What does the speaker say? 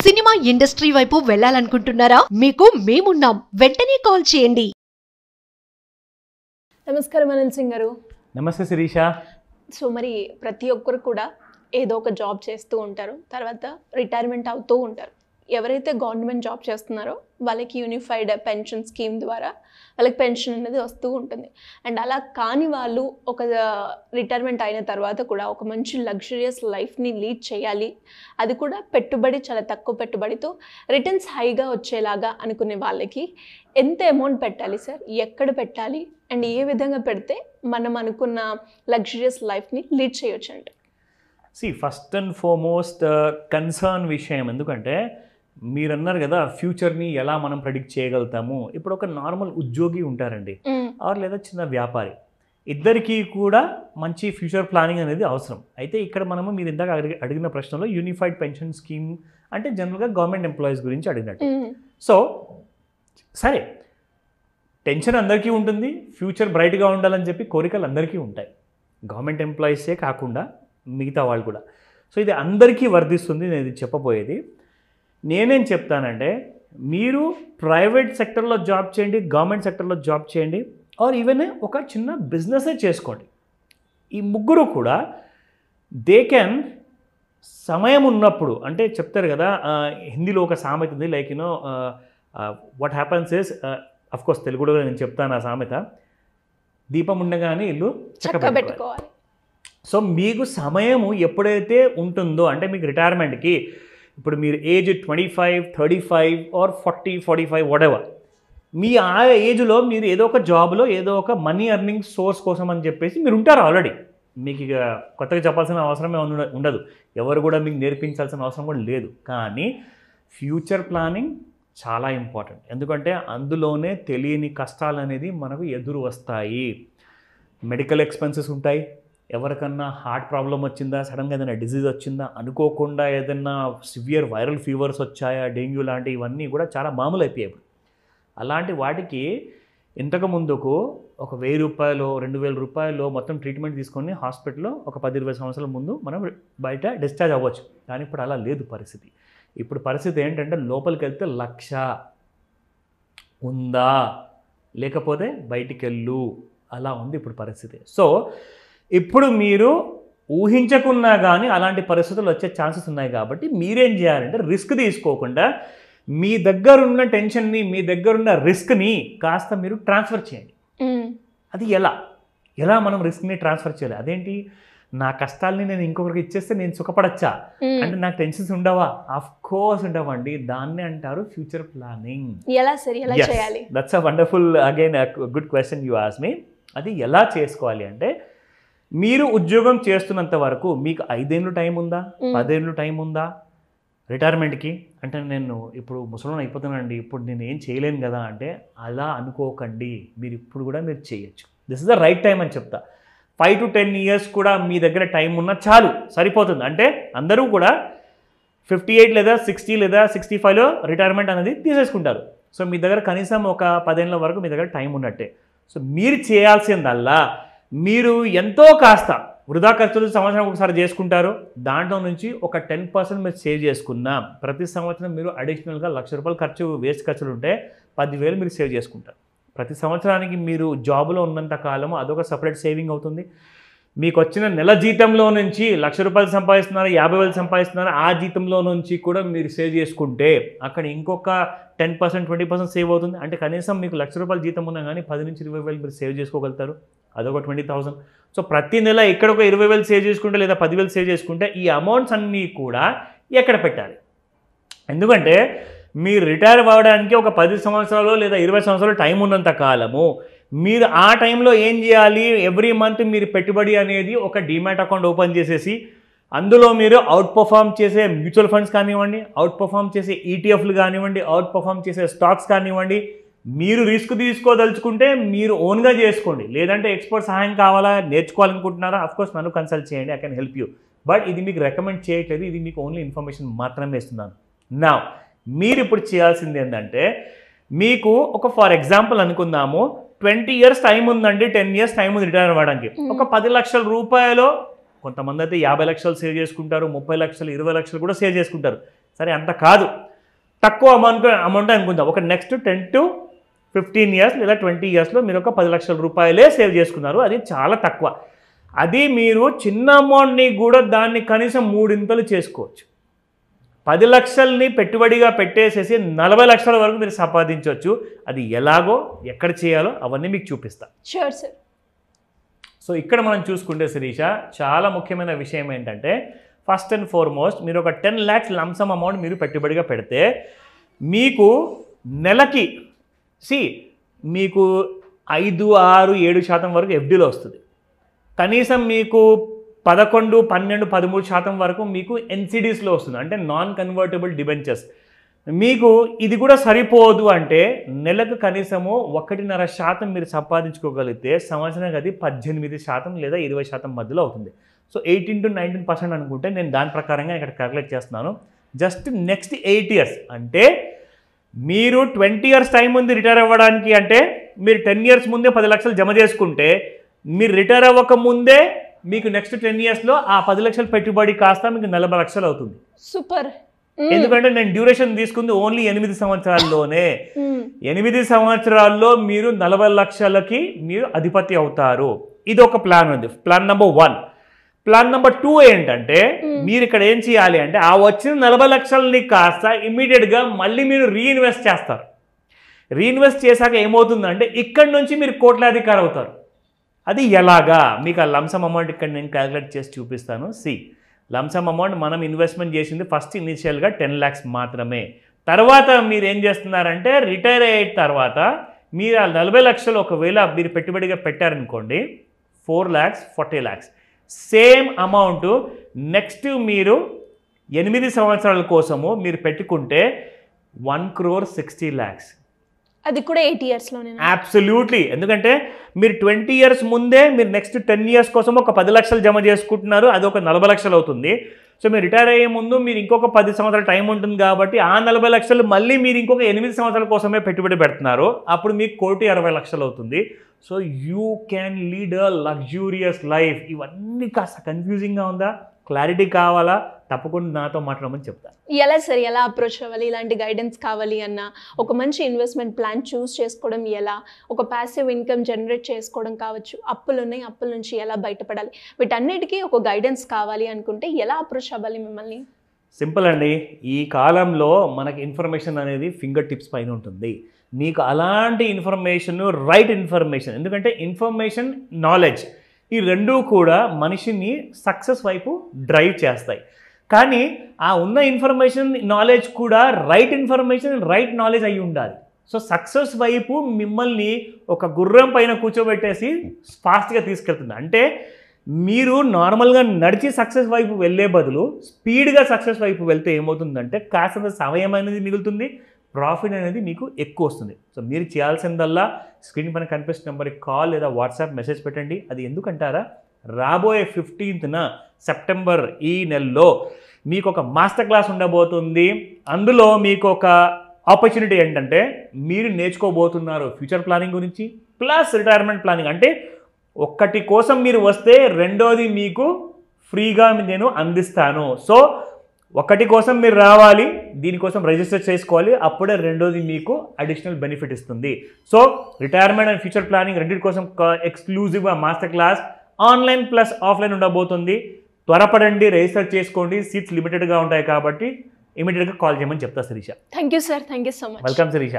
Cinema industry వైపు వెళ్ళాలనుకుంటున్నారా? మీకు మేమున్నాం. వెంటనే కాల్ చేయండి. నమస్కారం అనిల్ సింగ్ గారు. నమస్తే శిరీష. సో మరి ప్రతి ఒక్కరు కూడా ఏదో ఒక జాబ్ చేస్తూ ఉంటారు, తర్వాత రిటైర్మెంట్ అవుతూ ఉంటారు. ఎవరైతే గవర్నమెంట్ జాబ్ చేస్తున్నారో వాళ్ళకి యూనిఫైడ్ పెన్షన్ స్కీమ్ ద్వారా వాళ్ళకి పెన్షన్ అనేది వస్తూ ఉంటుంది. అండ్ అలా కాని వాళ్ళు ఒక రిటైర్మెంట్ అయిన తర్వాత కూడా ఒక మంచి లగ్జరియస్ లైఫ్ని లీడ్ చేయాలి, అది కూడా పెట్టుబడి చాలా తక్కువ పెట్టుబడితో రిటర్న్స్ హైగా వచ్చేలాగా అనుకునే వాళ్ళకి ఎంత అమౌంట్ పెట్టాలి సార్, ఎక్కడ పెట్టాలి, అండ్ ఏ విధంగా పెడితే మనం అనుకున్న లగ్జరియస్ లైఫ్ని లీడ్ చేయొచ్చు అంటే? ఫస్ట్ అండ్ ఫార్మోస్ట్ కన్సర్న్ విషయం, ఎందుకంటే మీరు అన్నారు కదా ఫ్యూచర్ని ఎలా మనం ప్రెడిక్ట్ చేయగలుగుతాము. ఇప్పుడు ఒక నార్మల్ ఉద్యోగి ఉంటారండి, ఆర్ లేదా చిన్న వ్యాపారి, ఇద్దరికీ కూడా మంచి ఫ్యూచర్ ప్లానింగ్ అనేది అవసరం. అయితే ఇక్కడ మనము మీరు ఇందాక అడిగిన ప్రశ్నలో యూనిఫైడ్ పెన్షన్ స్కీమ్ అంటే జనరల్గా గవర్నమెంట్ ఎంప్లాయీస్ గురించి అడిగినట్టు. సో సరే, టెన్షన్ అందరికీ ఉంటుంది, ఫ్యూచర్ బ్రైట్గా ఉండాలని చెప్పి కోరికలు అందరికీ ఉంటాయి, గవర్నమెంట్ ఎంప్లాయీసే కాకుండా మిగతా వాళ్ళు కూడా. సో ఇది అందరికీ వర్ధిస్తుంది. నేను ఇది చెప్పబోయేది, నేనేం చెప్తానంటే మీరు ప్రైవేట్ సెక్టర్లో జాబ్ చేయండి, గవర్నమెంట్ సెక్టర్లో జాబ్ చేయండి, ఆర్ ఈవెన్ ఒక చిన్న బిజినెసే చేసుకోండి. ఈ ముగ్గురు కూడా దే కెన్ సమయం ఉన్నప్పుడు, అంటే చెప్తారు కదా హిందీలో ఒక సామెత ఉంది, like you know what happens is, of course తెలుగులో నేను చెప్తాను ఆ సామెత, దీపం ఉండగానే ఇల్లు చక్కబెట్టుకోవాలి. సో మీకు సమయము ఎప్పుడైతే ఉంటుందో, అంటే మీకు రిటైర్మెంట్కి ఇప్పుడు మీరు ఏజ్ 25, 35 ఆర్ 40, 45 వాటెవర్, మీ ఆ ఏజ్లో మీరు ఏదో ఒక జాబ్లో ఏదో ఒక మనీ ఎర్నింగ్ సోర్స్ కోసం అని చెప్పేసి మీరు ఉంటారు ఆల్రెడీ. మీకు ఇక కొత్తగా చెప్పాల్సిన అవసరమే ఉండదు, ఎవరు కూడా మీకు నేర్పించాల్సిన అవసరం కూడా లేదు. కానీ ఫ్యూచర్ ప్లానింగ్ చాలా ఇంపార్టెంట్, ఎందుకంటే అందులోనే తెలియని కష్టాలు అనేది మనకు ఎదురు వస్తాయి. మెడికల్ ఎక్స్పెన్సెస్ ఉంటాయి, ఎవరికన్నా హార్ట్ ప్రాబ్లం వచ్చిందా, సడన్గా ఏదైనా డిజీజ్ వచ్చిందా, అనుకోకుండా ఏదైనా సివియర్ వైరల్ ఫీవర్స్ వచ్చాయా, డెంగ్యూ లాంటి ఇవన్నీ కూడా చాలా మామూలు అయిపోయాయి. అలాంటి వాటికి ఇంతకు ముందుకు ఒక 1000 రూపాయలు 2000 రూపాయలు మొత్తం ట్రీట్మెంట్ తీసుకొని హాస్పిటల్లో ఒక 10-20 సంవత్సరాల ముందు మనం బయట డిశ్చార్జ్ అవ్వచ్చు. కానీ ఇప్పుడు అలా లేదు పరిస్థితి. ఇప్పుడు పరిస్థితి ఏంటంటే లోపలికి వెళ్తే 1,00,000 ఉందా, లేకపోతే బయటికి వెళ్ళు, అలా ఉంది ఇప్పుడు పరిస్థితి. సో ఇప్పుడు మీరు ఊహించకున్నా కానీ అలాంటి పరిస్థితులు వచ్చే ఛాన్సెస్ ఉన్నాయి. కాబట్టి మీరేం చేయాలంటే రిస్క్ తీసుకోకుండా మీ దగ్గరున్న టెన్షన్ని, మీ దగ్గరున్న రిస్క్ని కాస్త మీరు ట్రాన్స్ఫర్ చేయండి. అది ఎలా మనం రిస్క్ని ట్రాన్స్ఫర్ చేయాలి? అదేంటి, నా కష్టాలని నేను ఇంకొకరికి ఇచ్చేస్తే నేను సుఖపడచ్చా అంటే నాకు టెన్షన్స్ ఉండవా? ఆఫ్ కోర్స్ ఉండవండి. దాన్ని అంటారు ఫ్యూచర్ ప్లానింగ్. ఎలా సరే ఎలా చేయాలి? That's a wonderful, again good question you ask me. అది ఎలా చేసుకోవాలి అంటే, మీరు ఉద్యోగం చేస్తున్నంత వరకు మీకు 5 ఏళ్ళు టైం ఉందా, 10 ఏళ్ళు టైం ఉందా రిటైర్మెంట్కి? అంటే నేను ఇప్పుడు ముసలిని అయిపోతున్నానండి, ఇప్పుడు నేను ఏం చేయలేను కదా అంటే అలా అనుకోకండి. మీరు ఇప్పుడు కూడా మీరు చేయొచ్చు. This is the right time అని చెప్తా. 5 to 10 years కూడా మీ దగ్గర టైం ఉన్నా చాలు, సరిపోతుంది. అంటే అందరూ కూడా 58 లేదా 60 లేదా 65లో రిటైర్మెంట్ అనేది తీసేసుకుంటారు. సో మీ దగ్గర కనీసం ఒక 10 ఏళ్ళ వరకు మీ దగ్గర టైం ఉన్నట్టే. సో మీరు చేయాల్సిందల్లా, మీరు ఎంతో కాస్త వృధా ఖర్చులు సంవత్సరం ఒకసారి చేసుకుంటారు, దాంట్లో నుంచి ఒక 10% మీరు సేవ్ చేసుకున్నా ప్రతి సంవత్సరం మీరు అడిషనల్గా 1,00,000 రూపాయలు ఖర్చు, వేస్ట్ ఖర్చులు ఉంటే 10,000 మీరు సేవ్ చేసుకుంటారు. ప్రతి సంవత్సరానికి మీరు జాబులో ఉన్నంత కాలము అదొక సపరేట్ సేవింగ్ అవుతుంది. మీకు వచ్చిన నెల జీతంలో నుంచి 1,00,000 రూపాయలు సంపాదిస్తున్నారు, 50,000 సంపాదిస్తున్నారు, ఆ జీతంలో నుంచి కూడా మీరు సేవ్ చేసుకుంటే అక్కడ ఇంకొక 10%, 20% సేవ్ అవుతుంది. అంటే కనీసం మీకు 1,00,000 రూపాయలు జీతం ఉన్నా కానీ 10 నుంచి 20,000 మీరు సేవ్ చేసుకోగలుగుతారు, అదొక 20,000. సో ప్రతి నెల ఇక్కడ ఒక 20,000 సేవ్ చేసుకుంటే లేదా 10,000 సేవ్ చేసుకుంటే ఈ అమౌంట్స్ అన్నీ కూడా ఎక్కడ పెట్టాలి? ఎందుకంటే మీరు రిటైర్ అవ్వడానికి ఒక 10 సంవత్సరాలు లేదా 20 సంవత్సరాలు టైం ఉన్నంత కాలము మీరు ఆ టైంలో ఏం చేయాలి? ఎవ్రీ మంత్ మీరు పెట్టుబడి అనేది ఒక డీమ్యాట్ అకౌంట్ ఓపెన్ చేసేసి అందులో మీరు అవుట్ పర్ఫామ్ చేసే మ్యూచువల్ ఫండ్స్ కానివ్వండి, అవుట్ పర్ఫామ్ చేసే ఈటీఎఫ్లు కానివ్వండి, అవుట్ పర్ఫామ్ చేసే స్టాక్స్ కానివ్వండి, మీరు రిస్క్ తీసుకోదలుచుకుంటే మీరు ఓన్గా చేసుకోండి. లేదంటే ఎక్స్పర్ట్ సహాయం కావాలా, నేర్చుకోవాలనుకుంటున్నారా, అఫ్కోర్స్ నన్ను కన్సల్ట్ చేయండి, I can help you. But ఇది మీకు రికమెండ్ చేయట్లేదు, ఇది మీకు ఓన్లీ ఇన్ఫర్మేషన్ మాత్రమే ఇస్తున్నాను. నా మీరు ఇప్పుడు చేయాల్సింది ఏంటంటే, మీకు ఒక ఫర్ ఎగ్జాంపుల్ అనుకుందాము 20 years టైం ఉందండి, 10 years టైం ఉంది రిటైర్ అవ్వడానికి. ఒక 10 లక్షల రూపాయలు, కొంతమంది అయితే 50 లక్షలు సేవ్ చేసుకుంటారు, 30 లక్షలు 20 లక్షలు కూడా సేవ్ చేసుకుంటారు. సరే అంత కాదు, తక్కువ అమౌంట్ అనుకుందాం. ఒక నెక్స్ట్ 10 to 15 years లేదా 20 yearsలో మీరు ఒక 10 లక్షల రూపాయలే సేవ్ చేసుకున్నారు. అది చాలా తక్కువ. అది మీరు చిన్న అమౌంట్ని కూడా దాన్ని కనీసం 3 ఇంతలు చేసుకోవచ్చు. 10 లక్షల్ని పెట్టుబడిగా పెట్టేసేసి 40 లక్షల వరకు మీరు సంపాదించవచ్చు. అది ఎలాగో ఎక్కడ చేయాలో అవన్నీ మీకు చూపిస్తా. Sure sir. సో ఇక్కడ మనం చూసుకుంటే శిరీష, చాలా ముఖ్యమైన విషయం ఏంటంటే ఫస్ట్ అండ్ ఫార్మోస్ట్ మీరు ఒక 10 lakhs లంసమ్ అమౌంట్ మీరు పెట్టుబడిగా పెడితే మీకు నెలకి మీకు 5, 6, 7% వరకు ఎఫ్డీలో వస్తుంది. కనీసం మీకు 11, 12, 13% వరకు మీకు ఎన్సిడీస్లో వస్తుంది, అంటే నాన్ కన్వర్టబుల్ డిబెంచర్స్. మీకు ఇది కూడా సరిపోదు అంటే నెలకు కనీసము 1.5% మీరు సంపాదించుకోగలిగితే సంవత్సరానికి అది 18% లేదా 20% మధ్యలో అవుతుంది. సో 18 to 19% అనుకుంటే నేను దాని ప్రకారంగా ఇక్కడ క్యాలిక్యులేట్ చేస్తున్నాను. జస్ట్ నెక్స్ట్ 8 years అంటే మీరు 20 years టైం ఉంది రిటైర్ అవ్వడానికి. అంటే మీరు 10 years ముందే 10 లక్షలు జమ చేసుకుంటే మీరు రిటైర్ అవ్వక ముందే మీకు నెక్స్ట్ 10 yearsలో ఆ 10 లక్షలు పెట్టుబడి కాస్త మీకు 40 లక్షలు అవుతుంది. సూపర్. ఎందుకంటే నేను డ్యూరేషన్ తీసుకుంది ఓన్లీ 8 సంవత్సరాల్లోనే. 8 సంవత్సరాల్లో మీరు 40 లక్షలకి మీరు అధిపతి అవుతారు. ఇది ఒక ప్లాన్ ఉంది, ప్లాన్ నెంబర్ 1. ప్లాన్ నెంబర్ 2 ఏంటంటే మీరు ఇక్కడ ఏం చేయాలి అంటే ఆ వచ్చిన 40 లక్షలని కాస్త ఇమ్మీడియట్గా మళ్ళీ మీరు రీఇన్వెస్ట్ చేస్తారు. రీఇన్వెస్ట్ చేశాక ఏమవుతుందంటే ఇక్కడ నుంచి మీరు కోట్లాధికారి అవుతారు. అది ఎలాగా మీకు ఆ లంసమ్ అమౌంట్ ఇక్కడ నేను క్యాలిక్యులేట్ చేసి చూపిస్తాను. లంసమ్ అమౌంట్ మనం ఇన్వెస్ట్మెంట్ చేసింది ఫస్ట్ ఇనిషియల్గా 10 lakhs మాత్రమే. తర్వాత మీరు ఏం చేస్తున్నారంటే రిటైర్ అయిన తర్వాత మీరు ఆ 40 లక్షలు ఒకవేళ మీరు పెట్టుబడిగా పెట్టారనుకోండి 4 lakhs, 40 lakhs same amount next మీరు 8 సంవత్సరాల కోసము మీరు పెట్టుకుంటే 1.60 crore. అది కూడా 8 yearsలోనే. అబ్సల్యూట్లీ. ఎందుకంటే మీరు 20 years ముందే మీరు నెక్స్ట్ 10 years కోసం ఒక 10 లక్షలు జమ చేసుకుంటున్నారు, అది ఒక 40 లక్షలు అవుతుంది. సో మీరు రిటైర్ అయ్యే ముందు మీరు ఇంకొక 10 సంవత్సరాల టైం ఉంటుంది కాబట్టి ఆ 40 లక్షలు మళ్ళీ మీరు ఇంకొక 8 సంవత్సరాల కోసమే పెట్టుబడి పెడుతున్నారు. అప్పుడు మీకు 1,60,00,000 అవుతుంది. So you can lead a luxurious life. ఇవన్నీ కాస్త కన్ఫ్యూజింగ్గా ఉందా? క్లారిటీ కావాలా? తప్పకుండా నాతో మాట్లాడమని చెప్తాను. ఎలా సార్, ఎలా అప్రోచ్ అవ్వాలి? ఇలాంటి గైడెన్స్ కావాలి అన్న ఒక మంచి ఇన్వెస్ట్మెంట్ ప్లాన్ చూస్ చేసుకోవడం ఎలా, ఒక ప్యాసివ్ ఇన్కమ్ జనరేట్ చేసుకోవడం కావచ్చు, అప్పులు ఉన్నాయి, అప్పుల నుంచి ఎలా బయటపడాలి, వీటన్నిటికీ ఒక గైడెన్స్ కావాలి అనుకుంటే ఎలా అప్రోచ్ అవ్వాలి మిమ్మల్ని? సింపుల్ అండి. ఈ కాలంలో మనకి ఇన్ఫర్మేషన్ అనేది ఫింగర్ టిప్స్ పైన ఉంటుంది. మీకు అలాంటి ఇన్ఫర్మేషన్, రైట్ ఇన్ఫర్మేషన్, ఎందుకంటే ఇన్ఫర్మేషన్, నాలెడ్జ్ ఈ రెండూ కూడా మనిషిని సక్సెస్ వైపు డ్రైవ్ చేస్తాయి. కానీ ఆ ఉన్న ఇన్ఫర్మేషన్, నాలెడ్జ్ కూడా రైట్ ఇన్ఫర్మేషన్, రైట్ నాలెడ్జ్ అయి ఉండాలి. సో సక్సెస్ వైపు మిమ్మల్ని ఒక గుర్రం పైన కూర్చోబెట్టేసి ఫాస్ట్గా తీసుకెళ్తుంది. అంటే మీరు నార్మల్గా నడిచి సక్సెస్ వైపు వెళ్ళే బదులు స్పీడ్గా సక్సెస్ వైపు వెళ్తే ఏమవుతుందంటే కాస్తంత సమయం అనేది మిగులుతుంది, ప్రాఫిట్ అనేది మీకు ఎక్కువ వస్తుంది. సో మీరు చేయాల్సిందల్లా స్క్రీన్ పైన కనిపిస్తున్న నెంబర్కి కాల్ లేదా వాట్సాప్ మెసేజ్ పెట్టండి. అది ఎందుకంటారా, రాబోయే 15th సెప్టెంబర్ ఈ నెలలో మీకు ఒక మాస్టర్ క్లాస్ ఉండబోతుంది. అందులో మీకు ఒక ఆపర్చునిటీ ఏంటంటే మీరు నేర్చుకోబోతున్నారు ఫ్యూచర్ ప్లానింగ్ గురించి ప్లస్ రిటైర్మెంట్ ప్లానింగ్. అంటే ఒక్కటి కోసం మీరు వస్తే రెండోది మీకు ఫ్రీగా నేను అందిస్తాను. సో ఒకటి కోసం మీరు రావాలి, దీనికోసం రిజిస్టర్ చేసుకోవాలి, అప్పుడే రెండోది మీకు అడిషనల్ బెనిఫిట్ ఇస్తుంది. So retirement and future planning రెండింటి కోసం ఎక్స్క్లూజివ్గా master class online plus offline ఉండబోతుంది. త్వరపడండి, రిజిస్టర్ చేసుకోండి. సీట్స్ లిమిటెడ్గా ఉంటాయి కాబట్టి ఇమీడియట్గా కాల్ చేయమని చెప్తా Shirisha. Thank you sir, thank you so much. Welcome Sirisha.